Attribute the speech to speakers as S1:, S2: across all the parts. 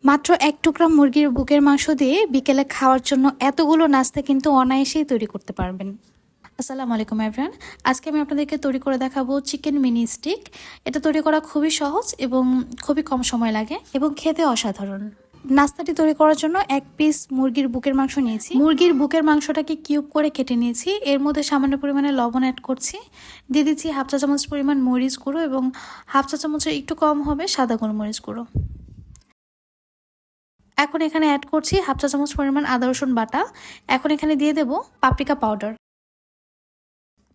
S1: মাত্র এক টুকরা মুরগির বুকের মাংস দিয়ে বিকেলে খাওয়ার জন্য এতগুলো নাস্তা কিন্তু অনায়াসেই তৈরি করতে পারবেন। আসসালামু আলাইকুম এভরিওয়ান। আজকে আমি আপনাদেরকে তৈরি করে দেখাবো চিকেন মিনি স্টিক। এটা তৈরি করা খুবই সহজ এবং খুবই কম সময় লাগে এবং খেতে অসাধারণ। নাস্তাটি তৈরি করার জন্য এক পিস মুরগির বুকের মাংস নিয়েছি। মুরগির বুকের মাংসটাকে কিউব করে কেটে নিয়েছি। এর মধ্যে সামান্য পরিমাণে লবণ অ্যাড করছি। দিয়ে দিচ্ছি হাফ চা চামচ পরিমাণ মরিচ গুঁড়ো এবং হাফ চা চামচের একটু কম হবে সাদা গোলমরিচ গুঁড়ো। এখন এখানে অ্যাড করছি হাফ চা চামচ পরিমাণ আদা রসুন বাটা। এখন এখানে দিয়ে দেব পাপরিকা পাউডার।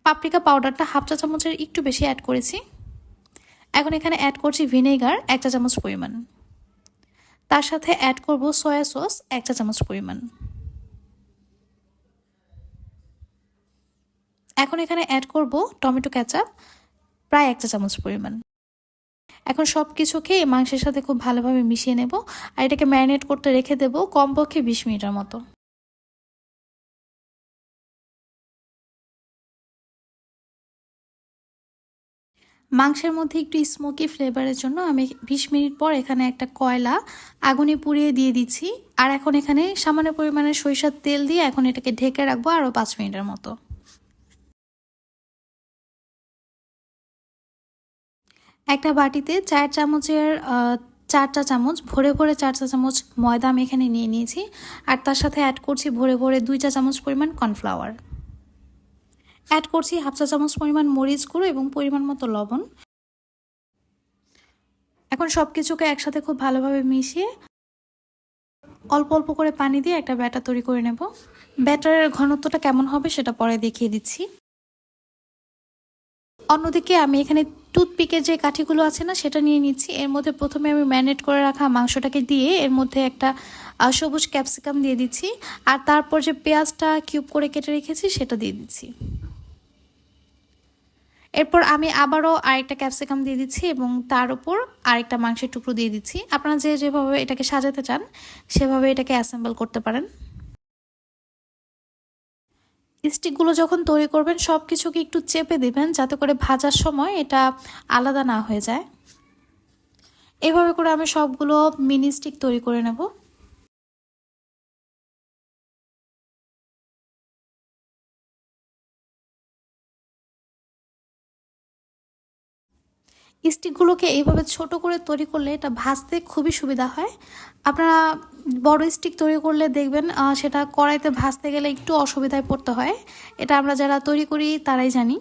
S1: পাপরিকা পাউডারটা হাফ চা চামচের একটু বেশি অ্যাড করেছি। এখন এখানে অ্যাড করছি ভিনেগার এক চা চামচ পরিমাণ। তার সাথে অ্যাড করব সয়া সস এক চা চামচ পরিমাণ। এখন এখানে অ্যাড করব টমেটো কেচাপ প্রায় এক চা চামচ পরিমাণ। এখন সব কিছুকে মাংসের সাথে খুব ভালোভাবে মিশিয়ে নেব আর এটাকে ম্যারিনেট করতে রেখে দেব কমপক্ষে 20 মিনিটের মতো। মাংসের মধ্যে একটু স্মোকি ফ্লেভারের জন্য আমি 20 মিনিট পর এখানে একটা কয়লা আগুনে পুড়িয়ে দিয়ে দিচ্ছি। আর এখন এখানে সামান্য পরিমাণে সরিষার তেল দিয়ে এখন এটাকে ঢেকে রাখবো আরও 5 মিনিটের মতো। একটা বাটিতে 4 চা চামচ ভরে ভরে 4 চা চামচ ময়দা আমি এখানে নিয়ে নিয়েছি। আর তার সাথে অ্যাড করছি ভরে ভরে 2 চা চামচ পরিমাণ কর্নফ্লাওয়ার। অ্যাড করছি হাফ চা চামচ পরিমাণ মরিচ গুঁড়ো এবং পরিমাণ মতো লবণ। এখন সব কিছুকে একসাথে খুব ভালোভাবে মিশিয়ে অল্প অল্প করে পানি দিয়ে একটা ব্যাটার তৈরি করে নেব। ব্যাটারের ঘনত্বটা কেমন হবে সেটা পরে দেখিয়ে দিচ্ছি। অন্যদিকে আমি এখানে টুথপিকের যে কাঠিগুলো আছে না সেটা নিয়ে নিচ্ছি। এর মধ্যে প্রথমে আমি ম্যারিনেট করে রাখা মাংসটাকে দিয়ে এর মধ্যে একটা সবুজ ক্যাপসিকাম দিয়ে দিচ্ছি। আর তারপর যে পেঁয়াজটা কিউব করে কেটে রেখেছি সেটা দিয়ে দিচ্ছি। এরপর আমি আবারও আরেকটা ক্যাপসিকাম দিয়ে দিচ্ছি এবং তার উপর আরেকটা মাংসের টুকরো দিয়ে দিচ্ছি। আপনারা যেভাবে এটাকে সাজাতে চান সেভাবে এটাকে অ্যাসেম্বল করতে পারেন। স্টিকগুলো যখন তৈরি করবেন সব কিছুকে একটু চেপে দেবেন যাতে করে ভাজার সময় এটা আলাদা না হয়ে যায়। এভাবে করে আমি সবগুলো মিনি স্টিক তৈরি করে নেব। স্টিকগুলোকে এইভাবে ছোট করে তৈরি করলে এটা ভাজতে খুবই সুবিধা হয়। আপনারা বড় স্টিক তৈরি করলে দেখবেন সেটা কড়াইতে ভাজতে গেলে একটু অসুবিধায় পড়তে হয়। এটা আমরা যারা তৈরি করি তারাই জানি।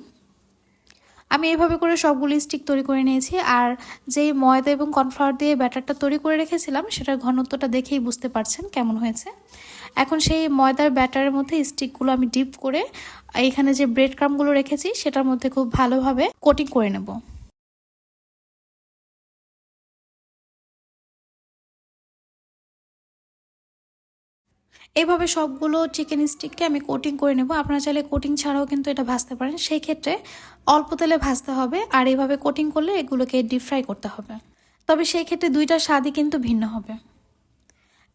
S1: আমি এইভাবে করে সবগুলো স্টিক তৈরি করে নিয়েছি। আর যেই ময়দা এবং কর্নফ্লাওয়ার দিয়ে ব্যাটারটা তৈরি করে রেখেছিলাম সেটার ঘনত্বটা দেখেই বুঝতে পারছেন কেমন হয়েছে। এখন সেই ময়দার ব্যাটারের মধ্যে স্টিকগুলো আমি ডিপ করে এইখানে যে ব্রেড ক্রাম্বগুলো রেখেছি সেটার মধ্যে খুব ভালোভাবে কোটিং করে নেব। এভাবে সবগুলো চিকেন স্টিককে আমি কোটিং করে নেব। আপনারা চাইলে কোটিং ছাড়াও কিন্তু এটা ভাজতে পারেন। সেই ক্ষেত্রে অল্প তেলে ভাজতে হবে আর এইভাবে কোটিং করলে এগুলোকে ডিপ ফ্রাই করতে হবে। তবে সেই ক্ষেত্রে দুইটার স্বাদই কিন্তু ভিন্ন হবে।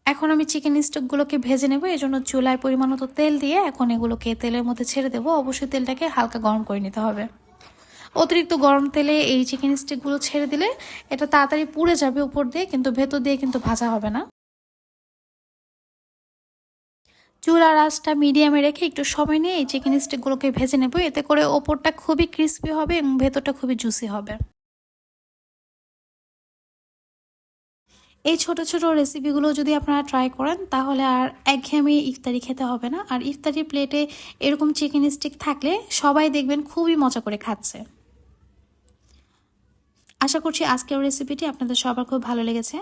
S1: এখন আমি চিকেন স্টিকগুলোকে ভেজে নেব। এই জন্য চুলায় পরিমাণ মতো তেল দিয়ে এখন এগুলোকে তেলের মধ্যে ছেড়ে দেবো। অবশ্যই তেলটাকে হালকা গরম করে নিতে হবে। অতিরিক্ত গরম তেলে এই চিকেন স্টিকগুলো ছেড়ে দিলে এটা তাড়াতাড়ি পুড়ে যাবে উপর দিয়ে, কিন্তু ভেতর দিয়ে কিন্তু ভাজা হবে না। চুলার আঁচটা মিডিয়ামে রেখে একটু সময় নিয়ে এই চিকেন স্টিকগুলোকে ভেজে নেব। এতে করে ওপরটা খুবই ক্রিস্পি হবে এবং ভেতরটা খুবই জুসি হবে। এই ছোট ছোট রেসিপিগুলো যদি আপনারা ট্রাই করেন তাহলে আর একঘেয়েমি ইফতারি খেতে হবে না। আর ইফতারি প্লেটে এরকম চিকেন স্টিক থাকলে সবাই দেখবেন খুবই মজা করে খাচ্ছে। আশা করছি আজকের রেসিপিটি আপনাদের সবার খুব ভালো লেগেছে।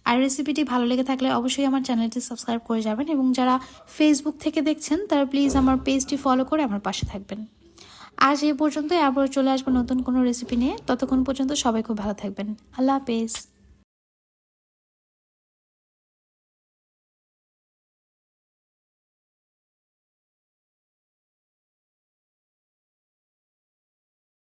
S1: আর রেসিপিটি ভালো লেগে থাকলে অবশ্যই আমার চ্যানেলটি সাবস্ক্রাইব করে যাবেন এবং যারা ফেসবুক থেকে দেখছেন তারা প্লিজ আমার পেজটি ফলো করে আমার পাশে থাকবেন। আজ এই পর্যন্তই, আবার চলে আসবো নতুন কোনো রেসিপি নিয়ে। ততক্ষণ পর্যন্ত সবাই খুব ভালো থাকবেন। আল্লাহ হাফেজ।